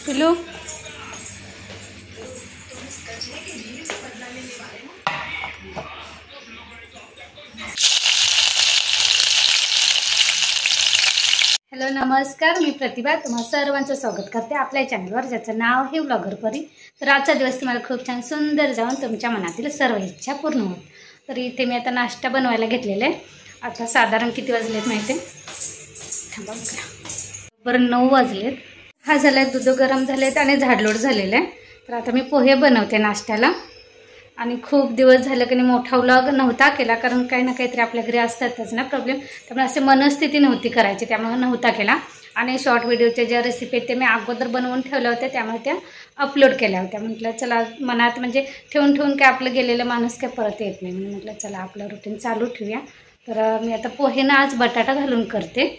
पिलू हॅलो नमस्कार, मी प्रतिभा तुम्हा सर्वांचं स्वागत करते आपल्या चॅनलवर, ज्याचं नाव आहे ब्लॉगर परी। तर आजचा दिवस तुम्हाला खूप छान सुंदर जाऊन तुमच्या मनातील सर्व इच्छा पूर्ण होईल। तर इथे मी आता नाश्ता बनवायला घेतलेला आहे। आता साधारण किती वाजलेत माहिती आहे? थांबा बरं 9 वाजलेत। हा झाला दूध गरम झालेत आणि झाडलोट झालेलं आहे। तर आता मी पोहे बनवते नाश्त्याला। आणि खूप दिवस झाले की मोठा व्लॉग नव्हता केला, कारण काही ना काहीतरी आपल्या घरी असतातच ना प्रॉब्लेम, त्यामुळे असे मनस्थिती नव्हती करायची, त्यामुळे नव्हता केला। आणि शॉर्ट व्हिडिओच्या ज्या रेसिपी आहेत ते मी अगोदर बनवून ठेवल्या होत्या, त्यामुळे त्या अपलोड केल्या होत्या। म्हटलं चला मनात म्हणजे ठेवून काय आपलं गेलेलं माणूस काय परत येत नाही, म्हणून म्हटलं चला आपलं रुटीन चालू ठेवूया। तर मी आता पोहेना आज बटाटा घालून करते।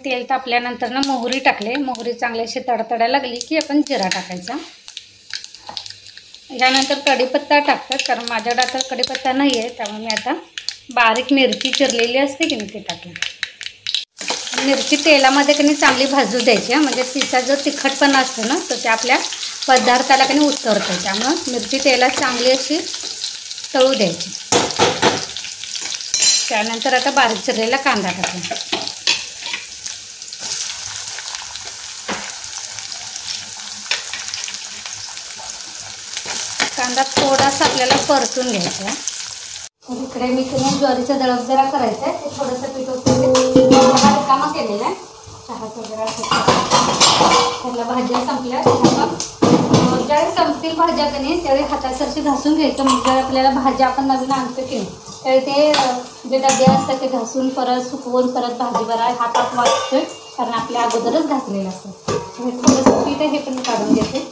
तेल तापल्यानंतर ना मोहरी टाकले। मोहरी चांगली अशी तडतडायला लागली की आपण जिरा टाकायचा। यानंतर कढीपत्ता टाकतात, कारण माझ्याकडे आता कढीपत्ता नाही आहे, त्यामुळे मी आता बारीक मिरची चिरलेली असते की नाही ते टाकले। मिरची तेलामध्ये की नाही चांगली भाजू द्यायची, म्हणजे तिचा जो तिखटपणा असतो ना तो त्या आपल्या पदार्थाला की नाही उतरतो, त्यामुळे मिरची तेलात चांगली अशी तळू द्यायची। त्यानंतर आता बारीक चिरलेला कांदा टाकला। कांदा थोडासा आपल्याला परतून घ्यायचा। तर इकडे मी तुम्ही ज्वारीचा दळप जरा करायचं आहे, ते थोडंसं पीठ होते चहा रिकामा केलेला आहे। चहाचा जरा त्याला भाज्या संपल्या, ज्यावेळी संपतील भाज्या की नाही त्यावेळी हातासरशी घासून घ्यायचं। म्हणजे आपल्याला भाज्या आपण नवीन आणतो की नाही त्यावेळी ते जे डबे असतात ते घासून परत सुकवून परत भाजी भराय हातात वाटतोय, कारण आपल्या अगोदरच घासलेलं असतं। हे थोडंसं पीठ आहे हे पण काढून घेते।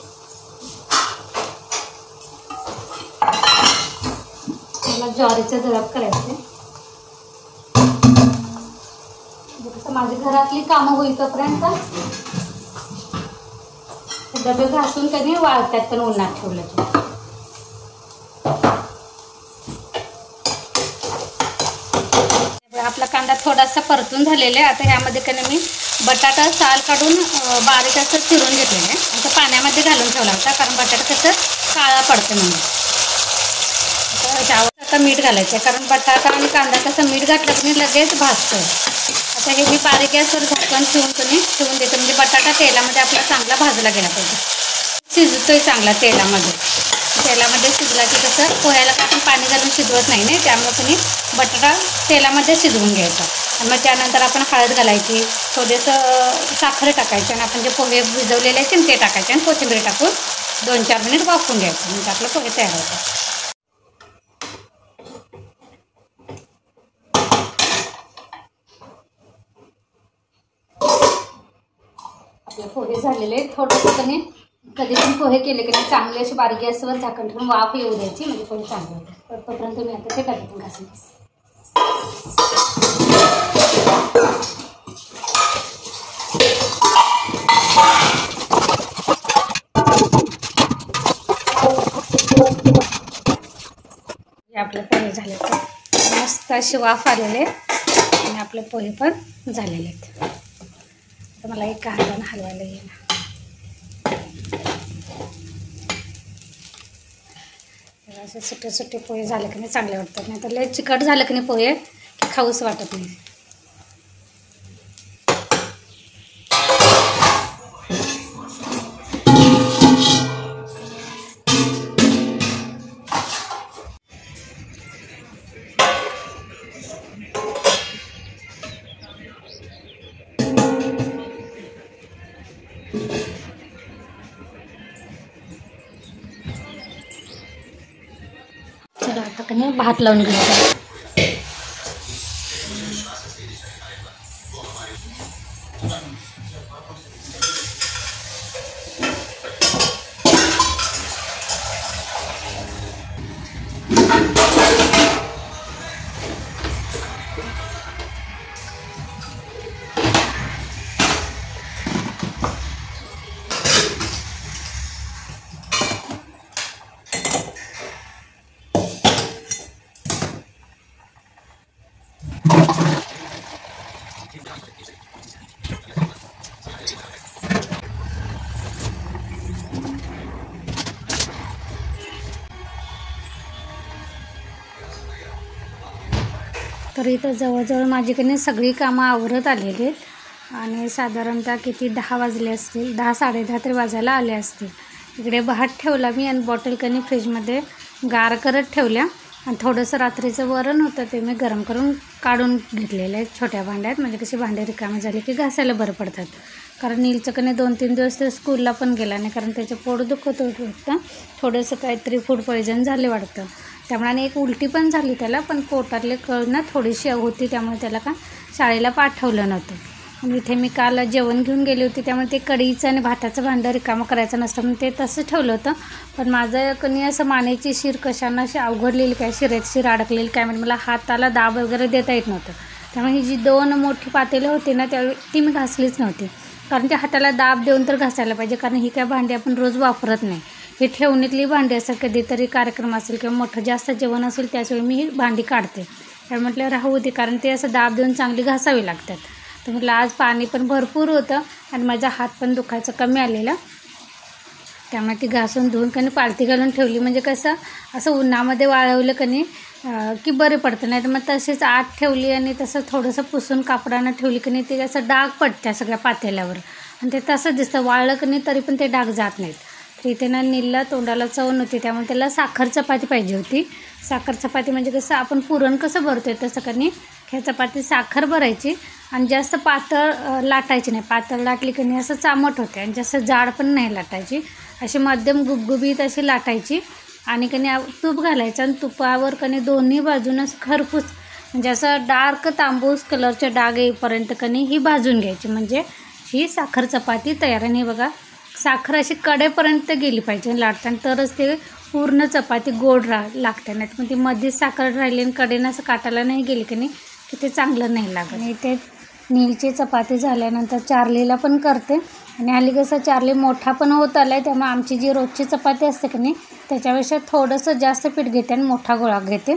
ज्वारीचं दळप करायचे। जसं माझी घरातली कामं होईल तोपर्यंत डबे घासून कधी वाळतात पण उन्हात ठेवलं की। आपला कांदा थोडासा परतून झालेला आहे। आता ह्यामध्ये कधी मी बटाटा साल काढून बारीक असं चिरून घेतलेलं आहे, आणि पाण्यामध्ये घालून ठेवला होता, कारण बटाटा कसं काळा पडते म्हणून। आता मीठ घालायचं आहे, कारण बटाटा आणि कांदा कसं मीठ घातलं की लगेच भाजतं। आता हे मी बारीक गॅसवर झाकण ठेवून देतो, म्हणजे बटाटा तेलामध्ये आपला चांगला भाजला गेला पाहिजे, शिजतोय चांगला तेलामध्ये शिजला की कसं पोह्याला का आपण पाणी घालून शिजवत नाही ना, त्यामुळे तुम्ही बटाटा तेलामध्ये शिजवून घ्यायचा। आणि मग त्यानंतर आपण हळद घालायची, थोडंसं साखर टाकायचं, आणि आपण जे पोहे भिजवलेले आहेत ते टाकायचे, आणि कोथिंबीर टाकून 2-4 मिनिट वाफवून घ्यायचं, म्हणजे आपलं पोहे तयार होतं। आपले पोहे झालेले थोडंसं कधी पण पोहे केले की चांगले असे बारीक गॅसवर झाकण ठेवून वाफ येऊ द्यायची, म्हणजे पोहे चांगले होते। तर तोपर्यंत मी आता ते डब्यातून घासून आपले पोहे झाले, तर मस्त अशी वाफ आलेले आणि आपले पोहे पण झालेले आहेत। तर मला एका हाताने हलवायला येईल। असे सुटे पोहे झाले की नाही चांगले वाटतात, नाही तर लय चिकट झालं की नाही पोहे खाऊच वाटत नाही। चला आता कधी भात लावून घ्यायचा। तर इथं जवळजवळ माझी की नाही सगळी कामं आवरत आलेली आहेत आणि साधारणतः किती 10 वाजले असतील, 10 साडेदहा तरी वाजायला आले असतील. इकडे भात ठेवला मी आणि बॉटल कणी फ्रीजमध्ये गार करत ठेवल्या आणि थोडंसं रात्रीचं वरण होतं ते मी गरम करून काढून घेतलेलं आहे छोट्या भांड्यात. म्हणजे कशी भांडे रिकामी झाली की घासायला बरं पडतात. कारण नीलचं कणी 2-3 दिवस ते स्कूलला पण गेला नाही कारण त्याचं पोट दुखत होतं. थोडंसं काहीतरी फूड पॉयझन झाले वाटतं. त्यामुळे आणि एक उलटी पण झाली त्याला, पण पोटातले कळ ना थोडीशी होती त्यामुळे त्याला का शाळेला पाठवलं नव्हतं. आणि इथे मी काल जेवण घेऊन गेली होती त्यामुळे ते कढीचं आणि भाताचं भांडं रिकामं करायचं नसतं म्हणून ते तसं ठेवलं होतं. पण माझं कणी असं मानेची शिर कशानं अशी अवघडलेली काय शिरेची शिर अडकलेली काय म्हणजे मला हाताला दाब वगैरे देता येत नव्हतं. त्यामुळे ही जी 2 मोठी पातेलं होती ना त्यावेळी ती मी घासलीच नव्हती. कारण त्या हाताला दाब देऊन तर घासायला पाहिजे कारण ही काय भांडी आपण रोज वापरत नाही. ही ठेवणीतली भांडी असतात, कधीतरी कार्यक्रम असेल किंवा मोठं जास्त जेवण असेल त्याचवेळी मी ही भांडी काढते. त्यामुळे म्हटलं राहू दे कारण ते असं दाब देऊन चांगली घासावी लागतात. तर म्हटलं आज पाणी पण भरपूर होतं आणि माझा हात पण दुखायचं कमी आलेला. त्यामुळे ती घासून धुवून कणी पालथी घालून ठेवली म्हणजे कसं असं उन्हामध्ये वाळवलं कणी की बरे पडतं. नाही तर मग तशीच आत ठेवली आणि तसं थोडंसं पुसून कापडानं ठेवली की नाही ते असं डाग पडत्या सगळ्या पातेल्यावर आणि ते तसं दिसतं. वाळलं की नाही तरी पण ते डाग जात नाहीत. तर इथे ना नीलला तोंडाला चव नव्हती त्यामुळे त्याला साखर चपाती पाहिजे होती. साखर चपाती म्हणजे कसं आपण पुरण कसं भरतो आहे तसं कणी ह्या चपाती साखर भरायची आणि जास्त पातळ लाटायची नाही. पातळ लाटली की नाही असं चामट होते आणि जास्त जाड पण नाही लाटायची. अशी मध्यम गुबगुबीत अशी लाटायची आणि कणी तूप घालायचं आणि तुपावर कणी दोन्ही बाजूनच खरपूस म्हणजे असं डार्क तांबूस कलरचे डाग येईपर्यंत कणी ही भाजून घ्यायची. म्हणजे ही साखर चपाती तयार. आणि बघा साखर अशी कडेपर्यंत गेली पाहिजे लाटताना तरच ते पूर्ण चपाती गोड लागते. नाही तर मग ती मध्येच साखर राहिली आणि कडेनं असं काटाला नाही गेली की नाही की ते चांगलं नाही लागत. आणि ते नीलची चपाती झाल्यानंतर चार्लीला पण करते आणि हल्ली कसं चार्ली मोठा पण होत आला आहे त्यामुळे आमची जी रोजची चपाती असते की नाही त्याच्यापेक्षा थोडंसं जास्त पीठ घेते आणि मोठा गोळा घेते.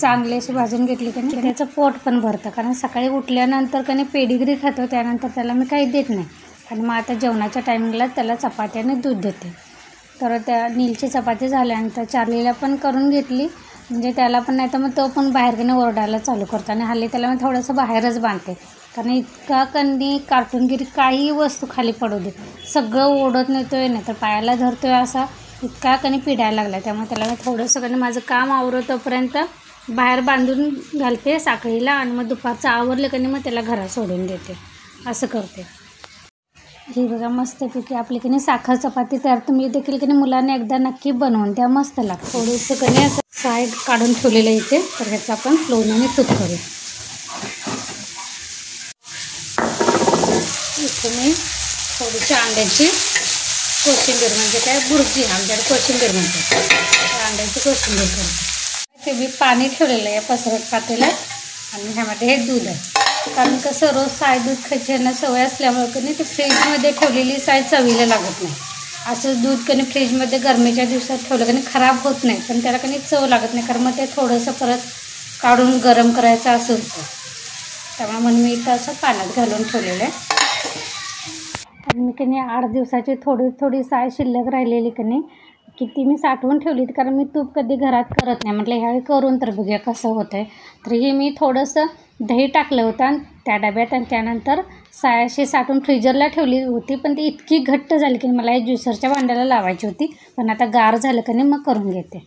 चांगली अशी भाजून घेतली की नाही त्याचं पोट पण भरतं. कारण सकाळी उठल्यानंतर की नाही पेडिग्री खातो त्यानंतर त्याला मी काही देत नाही आणि मग आता जेवणाच्या टायमिंगला त्याला चपात्याने दूध देते. तर त्या नीलची चपाती झाल्यानंतर चार्लीला पण करून घेतली म्हणजे त्याला पण नाही तर मग तो पण बाहेर कधी ओरडायला चालू करतो. आणि हल्ली त्याला मी थोडंसं बाहेरच बांधते कारण इतका कधी कार्टूनगिरी काही वस्तू खाली पडू दे सगळं ओढत नेतो आहे नाही तर पायाला धरतो आहे असा इतका कधी पिडायला लागला. त्यामुळे त्याला मी थोडंसं कधी माझं काम आवरतोपर्यंत बाहेर बांधून घालते साखळीला आणि मग दुपारचं आवरलं की मग त्याला घरात सोडून देते असं करते. ही बघा मस्तपैकी आपली की नाही साखर चपाती तयार. तुम्ही देखील की नाही मुलांना एकदा नक्की बनवून द्या, मस्त लागतं. थोडंसं की नाही असं साईड काढून ठेवलेलं इथे तर ह्याचं आपण लोण्याने तूप करू. इथे मी थोडीशी अंड्याची कोशिंबीर म्हणजे काय बुर्जी आमच्याकडे कोशिंबीर म्हणतात अंड्याची कोशिंबीर करते. ते मी पाणी ठेवलेलं आहे पसरट पातेल्यात आणि ह्यामध्ये हे दूध आहे. कारण कसं रोज साय दूध खायची यांना सवय असल्यामुळे की नाही ते फ्रीजमध्ये ठेवलेली साय चवीला लागत नाही. असं दूध कधी फ्रीजमध्ये गरमीच्या दिवसात ठेवलं की खराब होत नाही पण त्याला कधी चव लागत नाही कारण मग ते थोडंसं परत काढून गरम करायचं असं होतं. त्यामुळे म्हणून मी इथं असं पाण्यात घालून ठेवलेलं आहे. आणि मी की नाही 8 दिवसाची थोडी साय शिल्लक राहिलेली की नाही की ती मी साठवून ठेवली कारण मी तूप कधी घरात करत नाही. म्हटलं ह्यावेळी करून तर बघूया कसं होतं आहे. तर हे मी थोडंसं दही टाकलं होतं आणि त्या डब्यात आणि त्यानंतर साय अशी साठवून फ्रीजरला ठेवली होती पण ती इतकी घट्ट झाली की मला एक ज्युसरच्या भांड्याला लावायची होती पण आता गार झालं की नाही मग करून घेते.